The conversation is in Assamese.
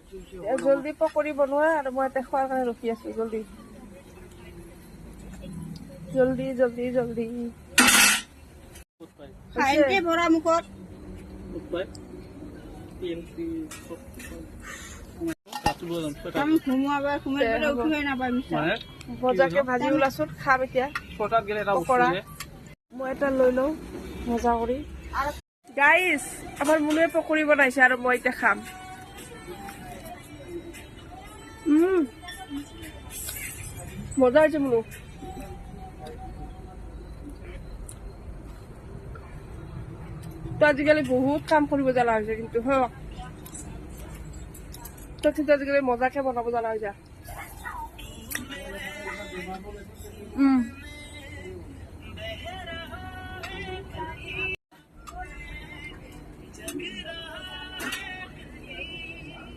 জলদি পকৰি বনোৱা আৰু মই এতিয়া খোৱাৰ কাৰণে ৰখি আছো। জলদি জলদি জলদি জলদি খাইকে ভৰা মুখত আমি ঘুমোৱা ঘুমাই পেলাই উঠিবই নাপায় মিছা মজাকে ভাজি ওলাচোন খাম এতিয়া পকৰা মই এটা লৈ লওঁ মজা কৰি গাইজ আমাৰ মুনুৱে পকৰি বনাইছে আৰু মই এতিয়া খাম মজা হৈছে মুনু তো আজিকালি বহুত কাম কৰিব জানা হৈছে কিন্তু তো কিন্তু আজিকালি মজাকে বনাব জানা হৈছে